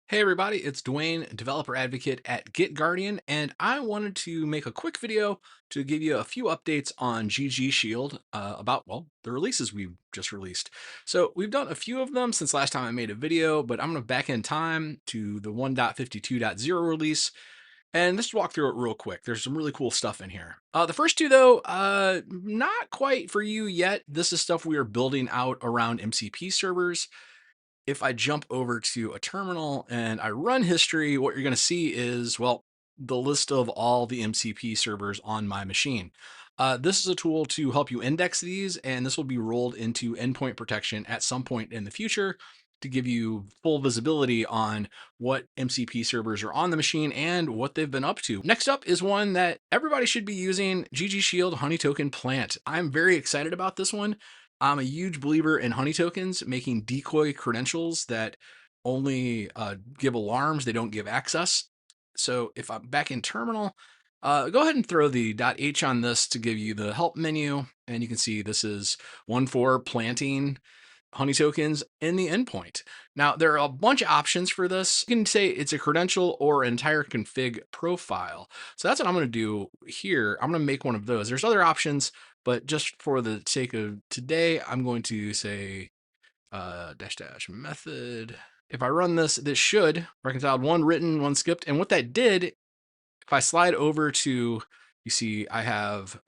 Hey everybody, it's Dwayne, developer advocate at GitGuardian, and I wanted to make a quick video to give you a few updates on ggshield about, well, the releases we've just released. So we've done a few of them since last time I made a video, but I'm going to back in time to the 1.52.0 release and let's walk through it real quick. There's some really cool stuff in here. The first two, though, not quite for you yet. This is stuff we are building out around MCP servers. If I jump over to a terminal and I run history, what you're going to see is, well, the list of all the MCP servers on my machine. This is a tool to help you index these, and this will be rolled into endpoint protection at some point in the future to give you full visibility on what MCP servers are on the machine and what they've been up to. Next up is one that everybody should be using, ggshield honeytoken plant. I'm very excited about this one. I'm a huge believer in honey tokens, making decoy credentials that only give alarms, they don't give access. So if I'm back in terminal, go ahead and throw the .h on this to give you the help menu. And you can see this is one for planting honey tokens in the endpoint. Now, there are a bunch of options for this. You can say it's a credential or entire config profile. So that's what I'm going to do here. I'm going to make one of those. There's other options, but just for the sake of today, I'm going to say dash dash method. If I run this, this should reconciled one written, one skipped. And what that did, if I slide over to, you see, I have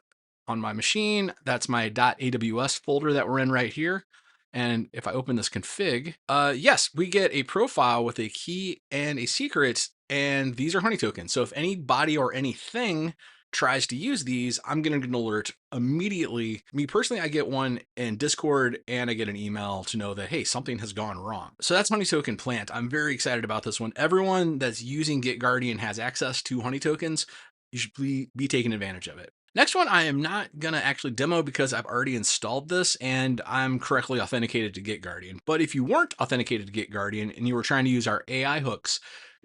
on my machine, that's my .aws folder that we're in right here. And if I open this config, yes, we get a profile with a key and a secret, and these are honey tokens. So if anybody or anything tries to use these, I'm going to get an alert immediately. Me personally, I get one in Discord and I get an email to know that, hey, something has gone wrong. So that's honey token plant. I'm very excited about this one. Everyone that's using GitGuardian has access to honey tokens. You should be taking advantage of it. Next one, I am not going to actually demo because I've already installed this and I'm correctly authenticated to GitGuardian. But if you weren't authenticated to GitGuardian and you were trying to use our AI hooks,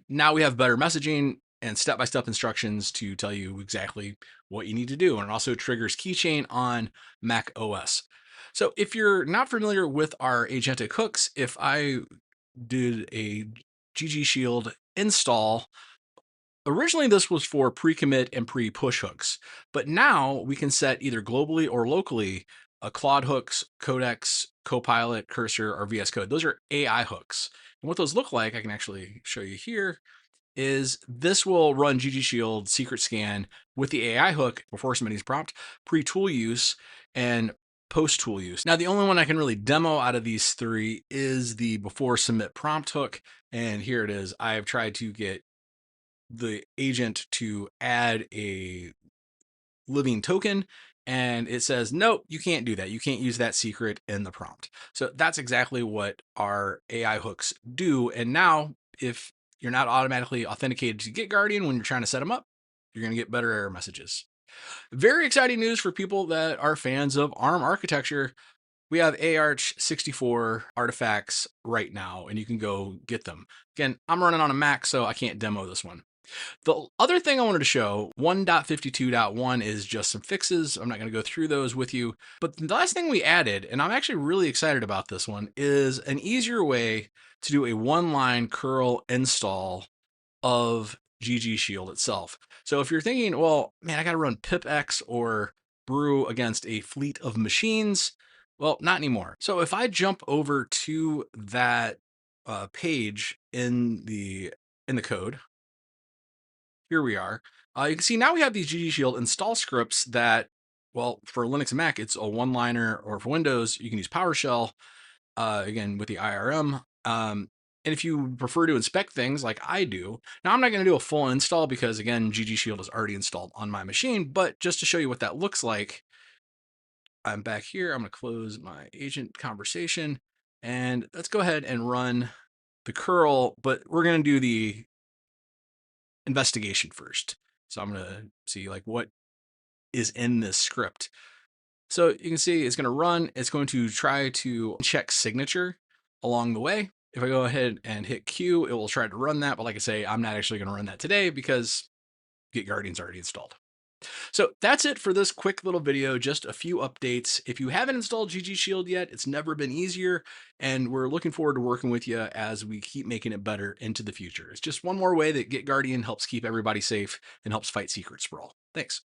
now we have better messaging and step-by-step instructions to tell you exactly what you need to do. And it also triggers Keychain on macOS. So if you're not familiar with our agentic hooks, if I did a ggshield install, originally this was for pre-commit and pre-push hooks, but now we can set either globally or locally Claude hooks, Codex, Copilot, Cursor, or VS Code. Those are AI hooks. And what those look like, I can actually show you here, is this will run ggshield secret scan with the AI hook before submitting prompt, pre-tool use, and post-tool use. Now, the only one I can really demo out of these three is the before submit prompt hook, and here it is. I have tried to get the agent to add a living token, and it says, nope, you can't do that. You can't use that secret in the prompt. So that's exactly what our AI hooks do. And now, if you're not automatically authenticated to GitGuardian when you're trying to set them up, you're going to get better error messages. Very exciting news for people that are fans of ARM architecture. We have AArch 64 artifacts right now, and you can go get them. Again, I'm running on a Mac, so I can't demo this one. The other thing I wanted to show, 1.52.1, is just some fixes. I'm not going to go through those with you. But the last thing we added, and I'm actually really excited about this one, is an easier way to do a one-line curl install of ggshield itself. So if you're thinking, well, man, I got to run pipx or brew against a fleet of machines, well, not anymore. So if I jump over to that page in the code, here we are. You can see now we have these ggshield install scripts that, well, for Linux and Mac, it's a one-liner, or for Windows, you can use PowerShell, again, with the IRM. And if you prefer to inspect things like I do, now I'm not going to do a full install because, again, ggshield is already installed on my machine, but just to show you what that looks like, I'm back here. I'm going to close my agent conversation, and let's go ahead and run the curl, but we're going to do the investigation first. So I'm going to see like what is in this script. So you can see it's going to run. It's going to try to check signature along the way. If I go ahead and hit Q, it will try to run that. But like I say, I'm not actually going to run that today because GitGuardian's already installed. So that's it for this quick little video, just a few updates. If you haven't installed ggshield yet, it's never been easier, and we're looking forward to working with you as we keep making it better into the future. It's just one more way that GitGuardian helps keep everybody safe and helps fight secret sprawl. Thanks.